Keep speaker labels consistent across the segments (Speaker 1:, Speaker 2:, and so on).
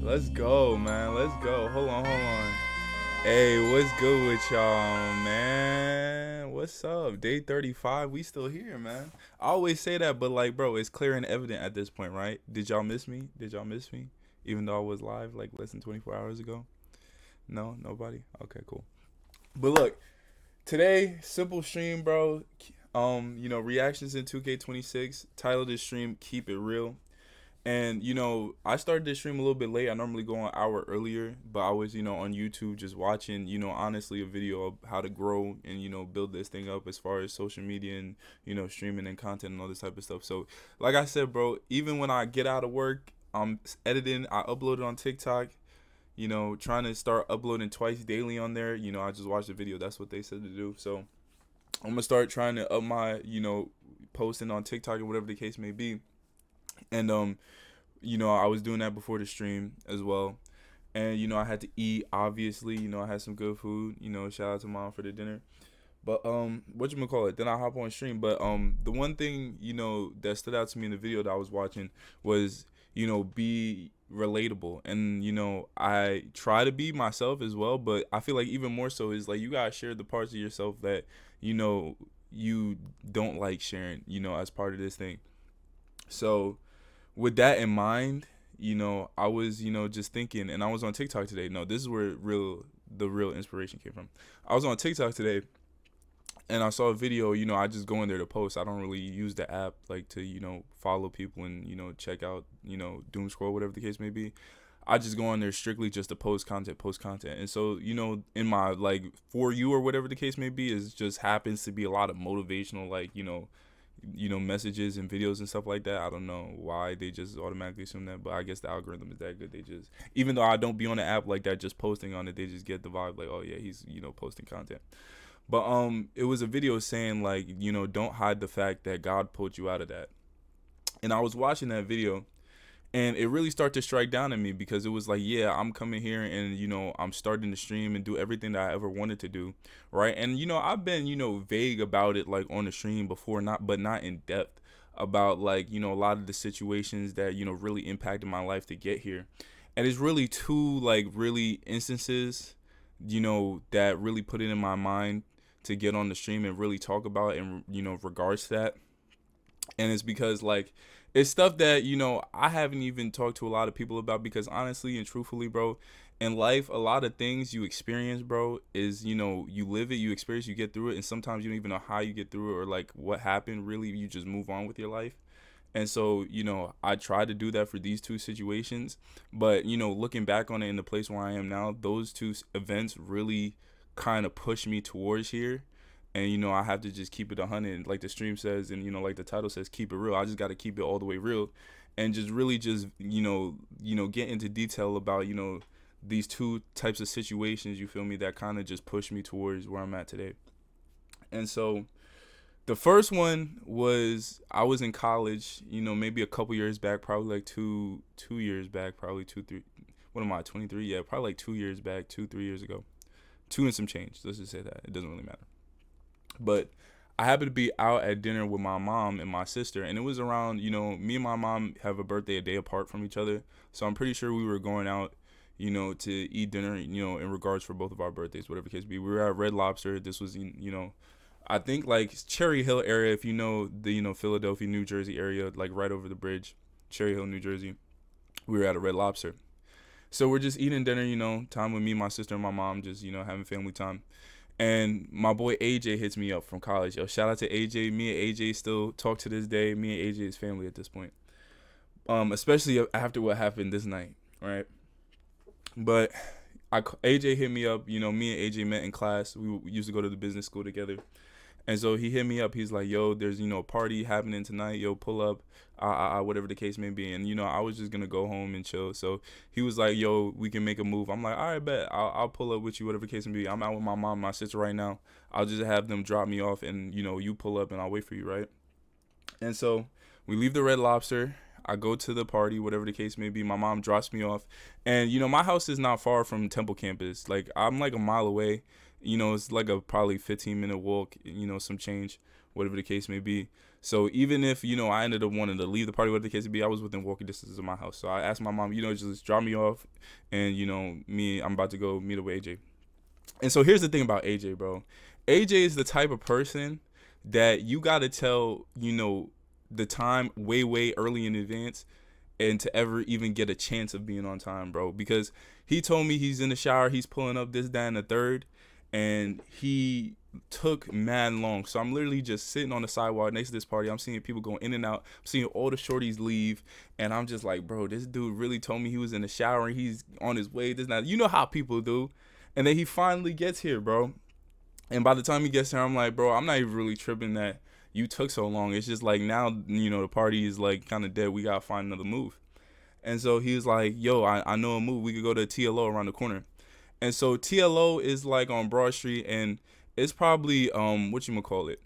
Speaker 1: Let's go, man. Let's go. Hold on, hold on. Hey, what's good with y'all, man? What's up? Day 35. We still here, man. I always say that, but like, bro, it's clear and evident at this point, right? Did y'all miss me? Did y'all miss me? Even though I was live like less than 24 hours ago? No, nobody? Okay, cool. But look, today, simple stream, bro. Reactions in 2K26. Title of this stream, Keep It Real. And, I started this stream a little bit late. I normally go an hour earlier, but I was, on YouTube just watching, honestly, a video of how to grow and, build this thing up as far as social media and, streaming and content and all this type of stuff. So, like I said, bro, even when I get out of work, I'm editing, I upload it on TikTok, trying to start uploading twice daily on there. I just watched the video. That's what they said to do. So, I'm going to start trying to up my, posting on TikTok or whatever the case may be. And I was doing that before the stream as well. And I had to eat, obviously. I had some good food. Shout out to mom for the dinner. But whatchamacallit, then I hop on stream. But the one thing, that stood out to me in the video that I was watching was, be relatable. And, I try to be myself as well, but I feel like even more so is like you gotta share the parts of yourself that, you don't like sharing, as part of this thing. So with that in mind, I was, just thinking, and I was on TikTok today. No, this is where the real inspiration came from. I was on TikTok today, and I saw a video. I just go in there to post. I don't really use the app like to, follow people and check out, doom scroll, whatever the case may be. I just go on there strictly just to post content. And so, in my like for you or whatever the case may be, is just happens to be a lot of motivational, like, messages and videos and stuff like that. I don't know why they just automatically assume that, but I guess the algorithm is that good. They just, even though I don't be on the app like that, just posting on it, they just get the vibe like, oh yeah, he's, posting content. But it was a video saying like, don't hide the fact that God pulled you out of that. And I was watching that video, and it really started to strike down at me because it was like, yeah, I'm coming here and, I'm starting to stream and do everything that I ever wanted to do, right? And, I've been, vague about it, like, on the stream before, but not in depth about, like, a lot of the situations that, really impacted my life to get here. And it's really two, like, really instances, that really put it in my mind to get on the stream and really talk about in, regards to that. And it's because, like, it's stuff that, I haven't even talked to a lot of people about because honestly and truthfully, bro, in life, a lot of things you experience, bro, is, you live it, you experience, you get through it. And sometimes you don't even know how you get through it or like what happened. Really, you just move on with your life. And so, I tried to do that for these two situations. But, looking back on it in the place where I am now, those two events really kind of pushed me towards here. And, I have to just keep it 100, like the stream says, and, like the title says, keep it real. I just got to keep it all the way real and just really just, get into detail about, these two types of situations, you feel me, that kind of just pushed me towards where I'm at today. And so the first one was I was in college, maybe a couple years back, probably like two years back, probably 2-3. What am I, 23? Yeah, probably like 2 years back, 2-3 years ago. 2 and some change. Let's just say that. It doesn't really matter. But I happened to be out at dinner with my mom and my sister, and it was around, me and my mom have a birthday a day apart from each other. So I'm pretty sure we were going out, to eat dinner, in regards for both of our birthdays, whatever the case be. We were at Red Lobster. This was, I think like Cherry Hill area, if you know the, Philadelphia, New Jersey area, like right over the bridge, Cherry Hill, New Jersey. We were at a Red Lobster. So we're just eating dinner, time with me, my sister, and my mom, just, having family time. And my boy AJ hits me up from college. Yo, shout out to AJ. Me and AJ still talk to this day. Me and AJ is family at this point. Especially after what happened this night, right? But AJ hit me up. Me and AJ met in class. We used to go to the business school together. And so he hit me up. He's like, yo, there's, a party happening tonight. Yo, pull up, whatever the case may be. And, I was just going to go home and chill. So he was like, yo, we can make a move. I'm like, all right, bet. I'll pull up with you, whatever the case may be. I'm out with my mom and my sister right now. I'll just have them drop me off and, you pull up and I'll wait for you, right? And so we leave the Red Lobster. I go to the party, whatever the case may be. My mom drops me off. And, my house is not far from Temple campus. Like, I'm like a mile away. It's like a probably 15-minute walk, some change, whatever the case may be. So even if, I ended up wanting to leave the party, whatever the case may be, I was within walking distance of my house. So I asked my mom, just drop me off, and I'm about to go meet up with AJ. And so here's the thing about AJ, bro. AJ is the type of person that you gotta tell, the time way, way early in advance, and to ever even get a chance of being on time, bro. Because he told me he's in the shower, he's pulling up this, that, and the third, and he took mad long. So I'm literally just sitting on the sidewalk next to this party. I'm seeing people go in and out. I'm seeing all the shorties leave, and I'm just like, bro, this dude really told me he was in the shower and he's on his way. This, that. You know how people do. And then he finally gets here, bro. And by the time he gets here, I'm like, bro, I'm not even really tripping that you took so long. It's just like now, the party is like kind of dead. We got to find another move. And so he was like, yo, I know a move. We could go to TLO around the corner. And so TLO is like on Broad Street, and it's probably, whatchamacallit?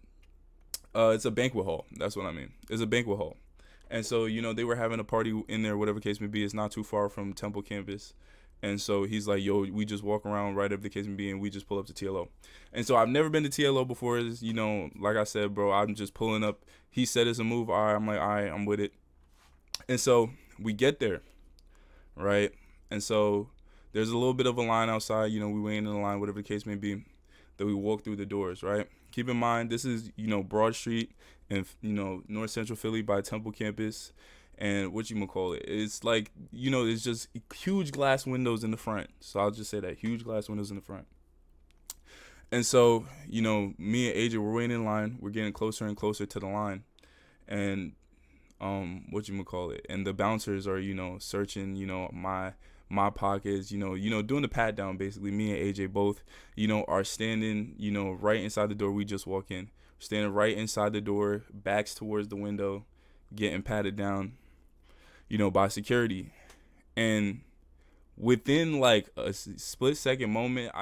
Speaker 1: It's a banquet hall. That's what I mean. It's a banquet hall. And so, they were having a party in there, whatever the case may be. It's not too far from Temple campus. And so he's like, yo, we just walk around right up the case may be, and we just pull up to TLO. And so I've never been to TLO before. Like I said, bro, I'm just pulling up. He said it's a move. All right, I'm like, all right, I'm with it. And so we get there, right? And so there's a little bit of a line outside. We waiting in the line, whatever the case may be. Then we walk through the doors, right? Keep in mind, this is, Broad Street and, North Central Philly by Temple campus. And it's like, it's just huge glass windows in the front. So I'll just say that, huge glass windows in the front. And so, me and AJ, we're waiting in line. We're getting closer and closer to the line. And, and the bouncers are, searching, my pockets, doing the pat down, basically. Me and AJ both, are standing, right inside the door. We just walk in. Standing right inside the door, backs towards the window, getting patted down, by security. And within like a split second moment, I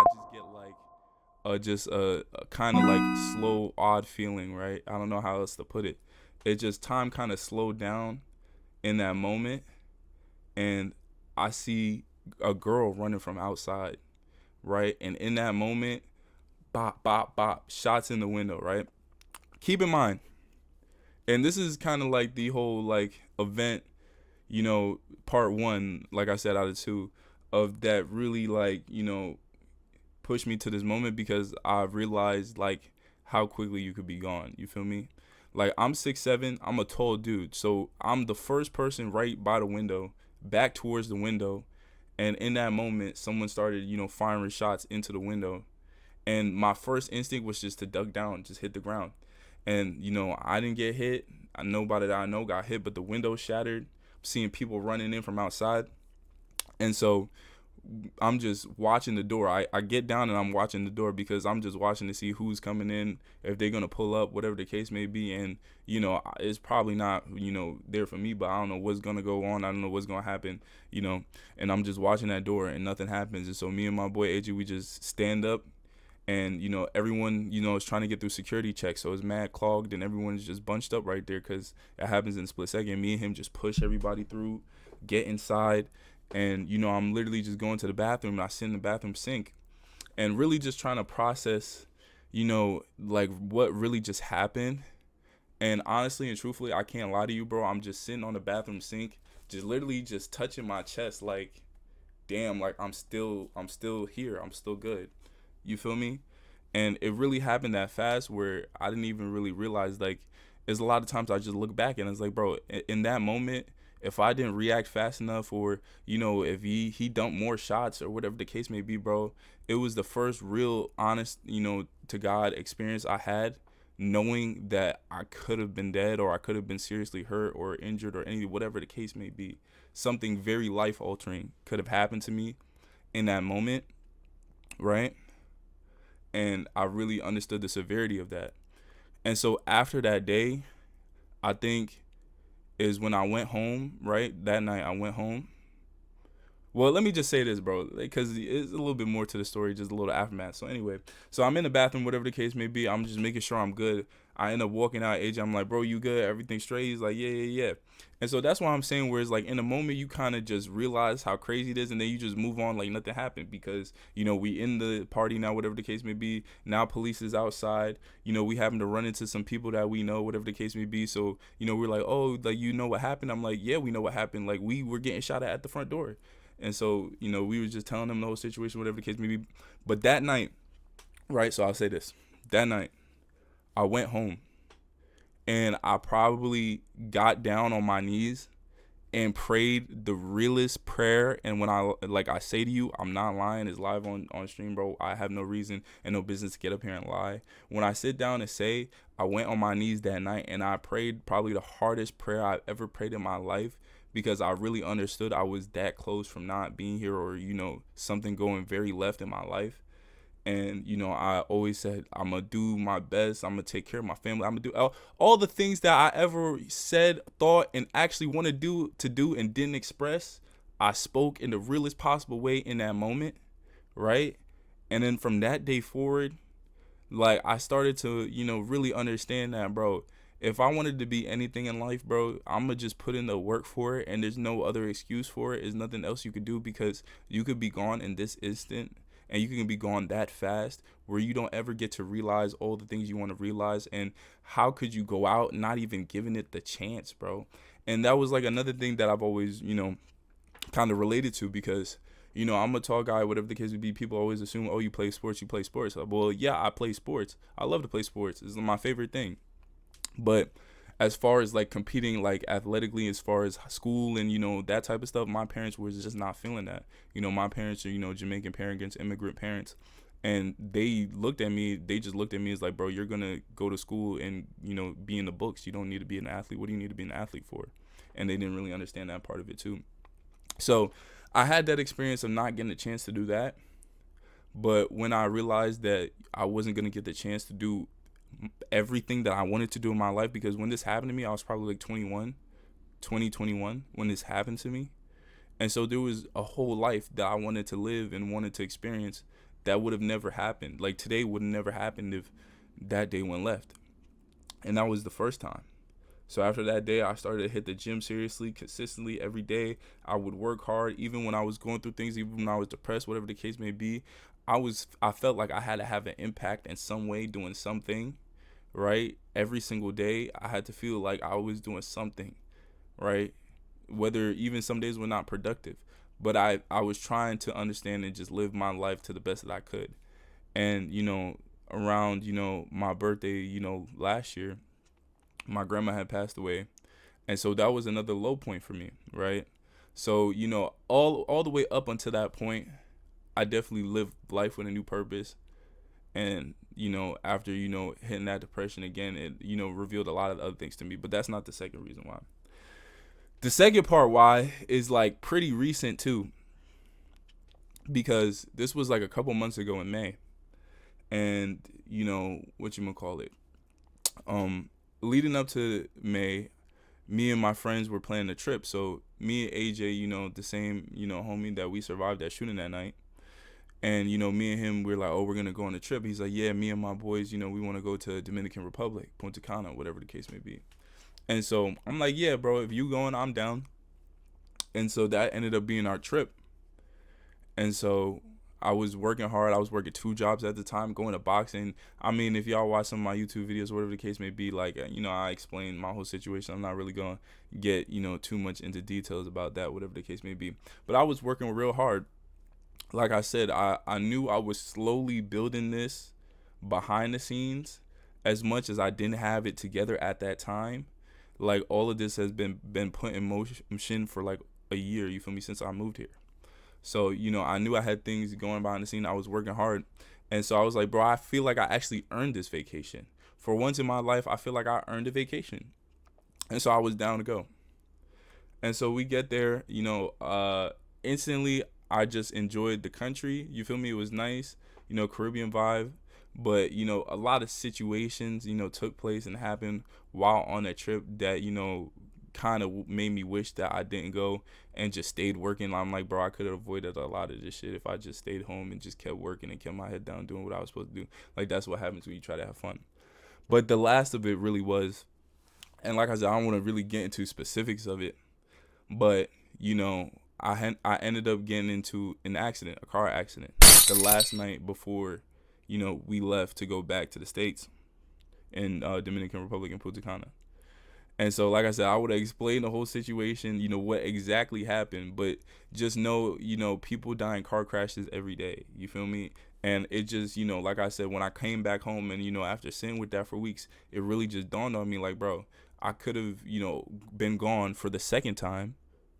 Speaker 1: just get like a kind of like slow, odd feeling, right? I don't know how else to put it. It just, time kind of slowed down in that moment, and I see a girl running from outside, right? And in that moment, bop, bop, bop, shots in the window, right? Keep in mind, and this is kind of like the whole like event, part one, like I said, out of two, of that really like, pushed me to this moment, because I realized like how quickly you could be gone. You feel me? Like, I'm 6'7", I'm a tall dude, so I'm the first person right by the window, back towards the window, and in that moment, someone started, firing shots into the window, and my first instinct was just to duck down, just hit the ground. And, I didn't get hit. Nobody that I know got hit, but the window shattered. I'm seeing people running in from outside. And so I'm just watching the door. I get down and I'm watching the door, because I'm just watching to see who's coming in, if they're going to pull up, whatever the case may be. And, it's probably not, there for me, but I don't know what's going to go on. I don't know what's going to happen, and I'm just watching that door and nothing happens. And so me and my boy AJ, we just stand up. And, everyone, is trying to get through security checks. So it's mad clogged, and everyone's just bunched up right there, because it happens in a split second. Me and him just push everybody through, get inside. And, I'm literally just going to the bathroom, and I sit in the bathroom sink and really just trying to process, like what really just happened. And honestly and truthfully, I can't lie to you, bro. I'm just sitting on the bathroom sink, just literally just touching my chest like, damn, like I'm still here. I'm still good. You feel me? And it really happened that fast, where I didn't even really realize, like, there's a lot of times I just look back and it's like, bro, in that moment, if I didn't react fast enough, or, if he dumped more shots or whatever the case may be, bro, it was the first real honest, to God experience I had, knowing that I could have been dead, or I could have been seriously hurt or injured, or whatever the case may be. Something very life altering could have happened to me in that moment, right? And I really understood the severity of that. And so after that day, I think is when I went home, right? That night I went home. Well, let me just say this, bro, because it's a little bit more to the story, just a little aftermath. So anyway, so I'm in the bathroom, whatever the case may be. I'm just making sure I'm good. I end up walking out. AJ, I'm like, bro, you good? Everything straight? He's like, yeah. And so that's why I'm saying, where it's like in the moment you kind of just realize how crazy it is, and then you just move on like nothing happened, because we in the party now, whatever the case may be. Now police is outside. We having to run into some people that we know, whatever the case may be. So we're like, oh, like what happened? I'm like, yeah, we know what happened. Like we were getting shot at the front door, and so we were just telling them the whole situation, whatever the case may be. But that night, right? So I'll say this: that night, I went home. And I probably got down on my knees and prayed the realest prayer. And when I say to you, I'm not lying. It's live on stream, bro. I have no reason and no business to get up here and lie. When I sit down and say, I went on my knees that night and I prayed probably the hardest prayer I've ever prayed in my life, because I really understood I was that close from not being here, or, something going very left in my life. And, I always said, I'm going to do my best. I'm going to take care of my family. I'm going to do all the things that I ever said, thought, and actually wanted to do and didn't express. I spoke in the realest possible way in that moment, right? And then from that day forward, like, I started to, really understand that, bro, if I wanted to be anything in life, bro, I'm going to just put in the work for it. And there's no other excuse for it. There's nothing else you could do, because you could be gone in this instant. And you can be gone that fast, where you don't ever get to realize all the things you want to realize. And how could you go out not even giving it the chance, bro? And that was like another thing that I've always, kind of related to, because, I'm a tall guy, whatever the case would be. People always assume, oh, you play sports. Well, yeah, I play sports. I love to play sports. It's my favorite thing. But as far as like competing like athletically, as far as school and that type of stuff, my parents were just not feeling that. My parents are Jamaican parents, immigrant parents, and they just looked at me as like, bro, you're gonna go to school and be in the books. You don't need to be an athlete. What do you need to be an athlete for? And they didn't really understand that part of it too. So I had that experience of not getting a chance to do that. But when I realized that I wasn't gonna get the chance to do everything that I wanted to do in my life, because when this happened to me, I was probably like 21 when this happened to me. And so there was a whole life that I wanted to live and wanted to experience that would have never happened. Like today would have never happened if that day went left. And that was the first time. So after that day, I started to hit the gym seriously, consistently every day. I would work hard, even when I was going through things, even when I was depressed, whatever the case may be. I felt like I had to have an impact in some way, doing something, right? Every single day, I had to feel like I was doing something, right? Whether even some days were not productive, but I was trying to understand and just live my life to the best that I could. And, around, my birthday, last year, my grandma had passed away. And so that was another low point for me, right? So, all the way up until that point, I definitely lived life with a new purpose. And, after, hitting that depression again, it, revealed a lot of other things to me. But that's not the second reason why. The second part why is like pretty recent too. Because this was like a couple months ago in May. And, leading up to May, me and my friends were planning a trip. So me and AJ, the same, homie that we survived that shooting that night. And, me and him, we're like, oh, we're going to go on a trip. He's like, yeah, me and my boys, we want to go to Dominican Republic, Punta Cana, whatever the case may be. And so I'm like, yeah, bro, if you going, I'm down. And so that ended up being our trip. And so I was working hard. I was working 2 jobs at the time, going to boxing. I mean, if y'all watch some of my YouTube videos, whatever the case may be, like, I explained my whole situation. I'm not really going to get, too much into details about that, whatever the case may be. But I was working real hard. Like I said, I knew I was slowly building this behind the scenes, as much as I didn't have it together at that time. Like, all of this has been put in motion for like a year, you feel me, since I moved here. So, I knew I had things going behind the scene. I was working hard. And so I was like, bro, I feel like I actually earned this vacation. For once in my life, I feel like I earned a vacation. And so I was down to go. And so we get there, instantly I just enjoyed the country. You feel me? It was nice, Caribbean vibe. But, a lot of situations, took place and happened while on that trip that, kind of made me wish that I didn't go and just stayed working. I'm like, bro, I could have avoided a lot of this shit if I just stayed home and just kept working and kept my head down doing what I was supposed to do. Like, that's what happens when you try to have fun. But the last of it really was, and like I said, I don't want to really get into specifics of it, but you know, I ended up getting into an accident, a car accident, the last night before, you know, we left to go back to the States in Dominican Republic in Punta Cana. And so, like I said, I would explain the whole situation, you know, what exactly happened, but just know, you know, people die in car crashes every day. You feel me? And it just, you know, like I said, when I came back home and, you know, after sitting with that for weeks, it really just dawned on me like, bro, I could have, you know, been gone for the second time,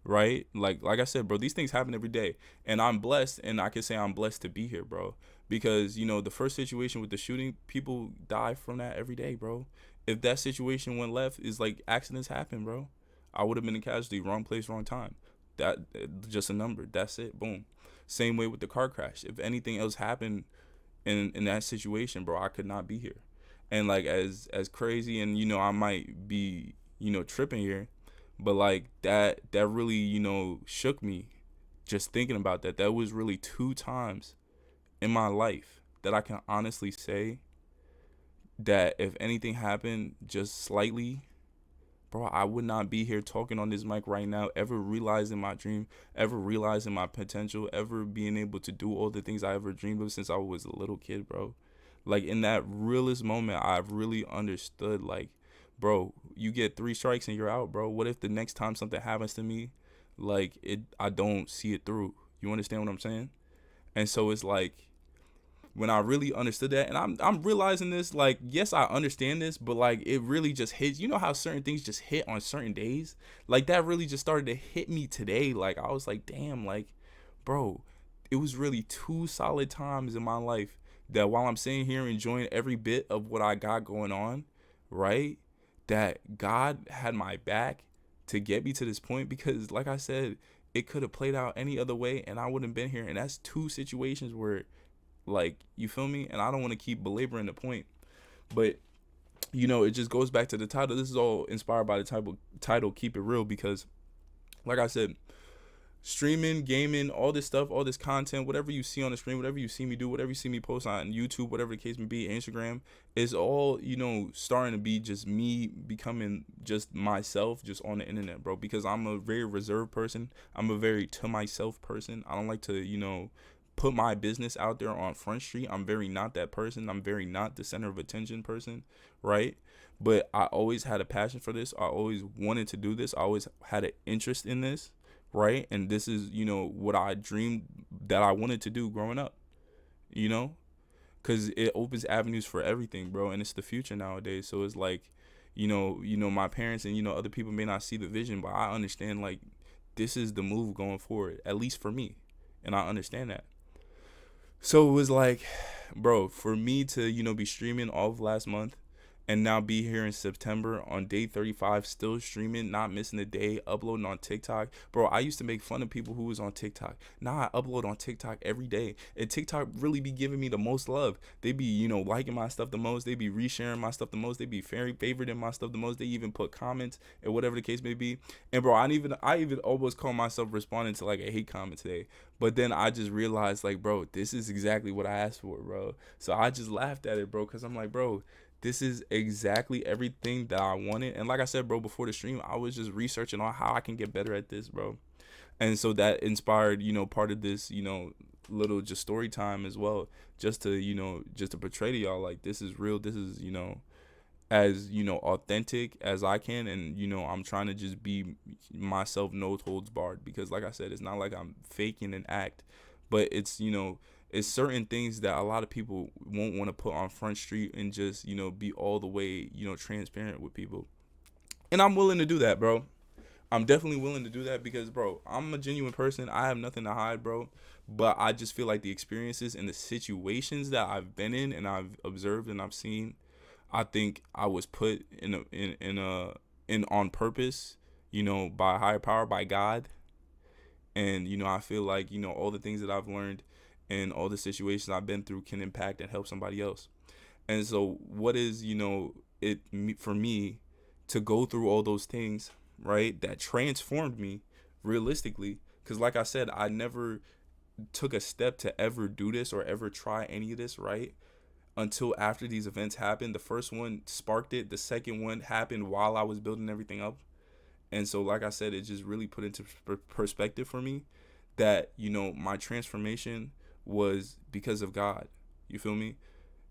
Speaker 1: right? Like I said, bro, these things happen every day. And I'm blessed, and I can say I'm blessed to be here, bro. Because, you know, the first situation with the shooting, people die from that every day, bro. If that situation went left, is like accidents happen, bro. I would have been a casualty, wrong place, wrong time. That just a number. That's it. Boom. Same way with the car crash. If anything else happened in that situation, bro, I could not be here. And like as crazy, and you know, I might be, you know, tripping here, but like that really, you know, shook me just thinking about that. That was really two times in my life that I can honestly say that if anything happened just slightly, bro, I would not be here talking on this mic right now, ever realizing my dream, ever realizing my potential, ever being able to do all the things I ever dreamed of since I was a little kid, bro. Like in that realest moment, I've really understood, like, bro, you get 3 strikes and you're out, bro. What if the next time something happens to me, like I don't see it through? You understand what I'm saying? And so it's like, when I really understood that, and I'm realizing this, like, yes, I understand this, but like it really just hits. You know how certain things just hit on certain days? Like that really just started to hit me today. Like I was like, damn, like, bro, it was really 2 solid times in my life that while I'm sitting here enjoying every bit of what I got going on, right? That God had my back to get me to this point, because like I said, it could have played out any other way and I wouldn't have been here. And that's 2 situations where, like, you feel me? And I don't want to keep belaboring the point, but you know, it just goes back to the title. This is all inspired by the title, Keep It Real, because like I said, streaming, gaming, all this stuff, all this content, whatever you see on the screen, whatever you see me do, whatever you see me post on YouTube, whatever the case may be, Instagram, is all, you know, starting to be just me becoming just myself just on the internet, bro. Because I'm a very reserved person. I'm a very to myself person. I don't like to, you know, put my business out there on Front Street. I'm very not that person. I'm very not the center of attention person, right? But I always had a passion for this. I always wanted to do this. I always had an interest in this, right? And this is, you know, what I dreamed that I wanted to do growing up, you know, because it opens avenues for everything, bro. And it's the future nowadays. So it's like, my parents and, you know, other people may not see the vision, but I understand, like, this is the move going forward, at least for me. And I understand that. So it was like, bro, for me to, you know, be streaming all of last month and now be here in September on day 35, still streaming, not missing a day, uploading on TikTok. Bro, I used to make fun of people who was on TikTok. Now I upload on TikTok every day. And TikTok really be giving me the most love. They be, you know, liking my stuff the most. They be resharing my stuff the most. They be favoriting my stuff the most. They even put comments and whatever the case may be. And bro, I even almost call myself responding to like a hate comment today. But then I just realized, like, bro, this is exactly what I asked for, bro. So I just laughed at it, bro, because I'm like, bro, this is exactly everything that I wanted. And like I said, bro, before the stream, I was just researching on how I can get better at this, bro. And so that inspired, you know, part of this, you know, little just story time as well, just to, you know, just to portray to y'all, like, this is real. This is, you know, as, you know, authentic as I can. And, you know, I'm trying to just be myself, no holds barred, because like I said, it's not like I'm faking an act, but it's, you know, it's certain things that a lot of people won't want to put on Front Street and just, you know, be all the way, you know, transparent with people. And I'm willing to do that, bro. I'm definitely willing to do that because, bro, I'm a genuine person. I have nothing to hide, bro. But I just feel like the experiences and the situations that I've been in and I've observed and I've seen, I think I was put in on purpose, you know, by a higher power, by God. And, you know, I feel like, you know, all the things that I've learned and all the situations I've been through can impact and help somebody else. And so what is, you know, for me to go through all those things, right, that transformed me realistically? Because like I said, I never took a step to ever do this or ever try any of this, right, until after these events happened. The first one sparked it. The second one happened while I was building everything up. And so, like I said, it just really put into perspective for me that, my transformation was because of God. You feel me?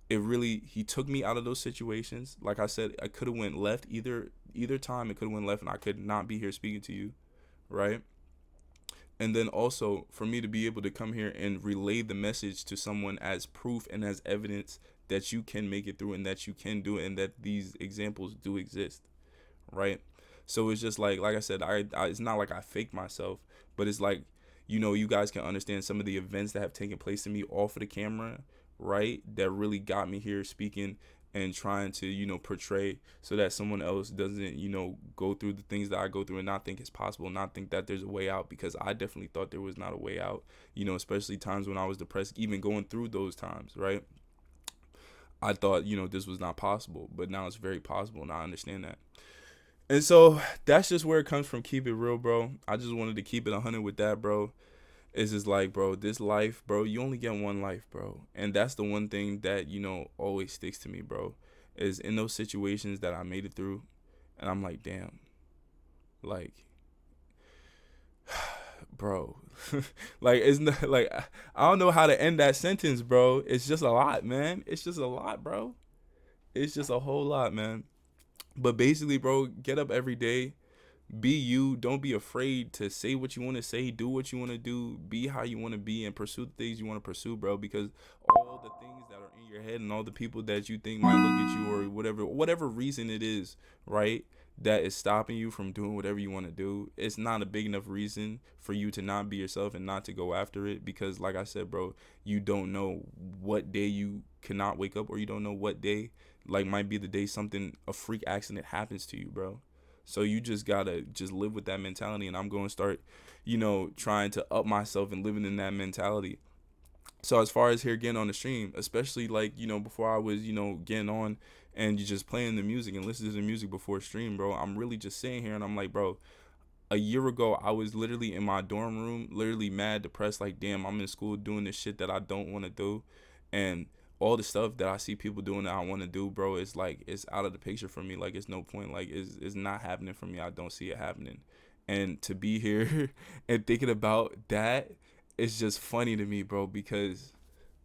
Speaker 1: He took me out of those situations. Like I said, I could have went left either time. It could have went left and I could not be here speaking to you, right? And then also for me to be able to come here and relay the message to someone as proof and as evidence that you can make it through and that you can do it and that these examples do exist, right? So it's just like I said, I it's not like I faked myself, but it's like, you guys can understand some of the events that have taken place to me off of the camera, right? That really got me here speaking and trying to, portray so that someone else doesn't, go through the things that I go through and not think it's possible, not think that there's a way out, because I definitely thought there was not a way out, especially times when I was depressed, even going through those times, right? I thought, this was not possible, but now it's very possible and I understand that. And so that's just where it comes from. Keep it real, bro. I just wanted to keep it 100 with that, bro. It's just like, bro, this life, bro, you only get one life, bro. And that's the one thing that, always sticks to me, bro, is in those situations that I made it through. And I'm like, damn, like, bro, like, it's not like, I don't know how to end that sentence, bro. It's just a lot, man. It's just a lot, bro. It's just a whole lot, man. But basically, bro, get up every day. Be you. Don't be afraid to say what you want to say. Do what you want to do. Be how you want to be and pursue the things you want to pursue, bro. Because all the things that are in your head and all the people that you think might look at you or whatever reason it is, right, that is stopping you from doing whatever you want to do, it's not a big enough reason for you to not be yourself and not to go after it. Because like I said, bro, you don't know what day you cannot wake up, or you don't know what day might be the day a freak accident happens to you, bro. So you just gotta just live with that mentality, and I'm going to start, trying to up myself and living in that mentality. So as far as here getting on the stream, especially before I was, getting on and you just playing the music and listening to the music before stream, bro, I'm really just sitting here and I'm like, bro, a year ago, I was literally in my dorm room, literally mad, depressed, like, damn, I'm in school doing this shit that I don't want to do. And all the stuff that I see people doing that I want to do, bro, it's like, it's out of the picture for me. Like, it's no point. Like, it's not happening for me. I don't see it happening. And to be here and thinking about that, it's just funny to me, bro, because,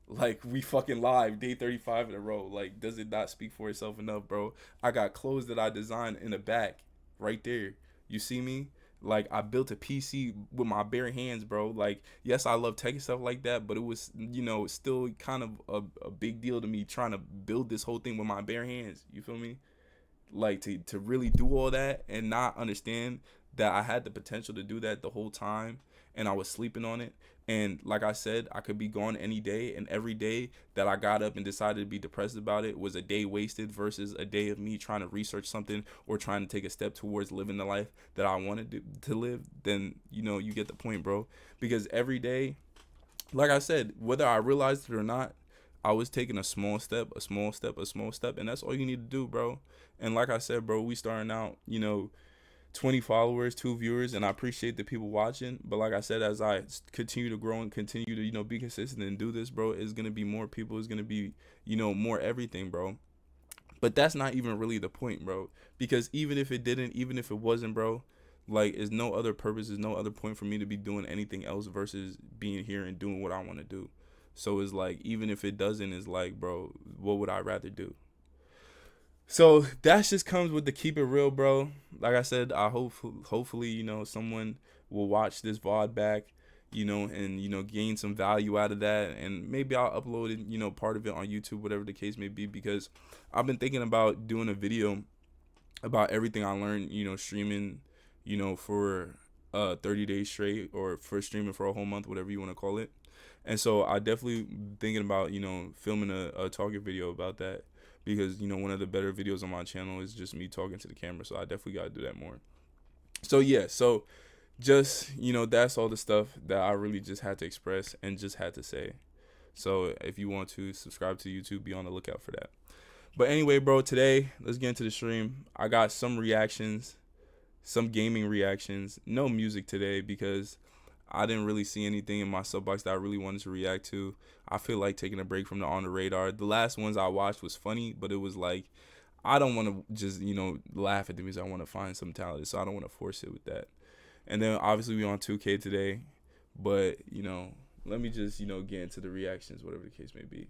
Speaker 1: like, we fucking live day 35 in a row. Like, does it not speak for itself enough, bro? I got clothes that I designed in the back right there. You see me? Like, I built a PC with my bare hands, bro. Like, yes, I love tech and stuff like that, but it was, still kind of a big deal to me trying to build this whole thing with my bare hands. You feel me? Like, to really do all that and not understand that I had the potential to do that the whole time, and I was sleeping on it. And like I said, I could be gone any day, and every day that I got up and decided to be depressed about it was a day wasted versus a day of me trying to research something or trying to take a step towards living the life that I wanted to live. Then, you get the point, bro. Because every day, like I said, whether I realized it or not, I was taking a small step, and that's all you need to do, bro. And like I said, bro, we starting out, 20 followers, 2 viewers, and I appreciate the people watching. But like I said, as I continue to grow and continue to, be consistent and do this, bro, it's going to be more people. It's going to be, more everything, bro. But that's not even really the point, bro. Because even if it wasn't, bro, like, there's no other purpose, there's no other point for me to be doing anything else versus being here and doing what I want to do. So it's like, even if it doesn't, it's like, bro, what would I rather do? So that just comes with the keep it real, bro. Like I said, I hopefully, someone will watch this VOD back, and, gain some value out of that. And maybe I'll upload it, part of it on YouTube, whatever the case may be, because I've been thinking about doing a video about everything I learned, streaming, for 30 days straight, or for streaming for a whole month, whatever you want to call it. And so I definitely thinking about, filming a talking video about that. Because, one of the better videos on my channel is just me talking to the camera. So I definitely got to do that more. So, yeah. So, just, that's all the stuff that I really just had to express and just had to say. So, if you want to subscribe to YouTube, be on the lookout for that. But anyway, bro, today, let's get into the stream. I got some reactions, some gaming reactions. No music today because I didn't really see anything in my subbox that I really wanted to react to. I feel like taking a break from the on the radar. The last ones I watched was funny, but it was like I don't want to just laugh at the music. I want to find some talent, so I don't want to force it with that. And then obviously we on 2K today, but let me just get into the reactions, whatever the case may be.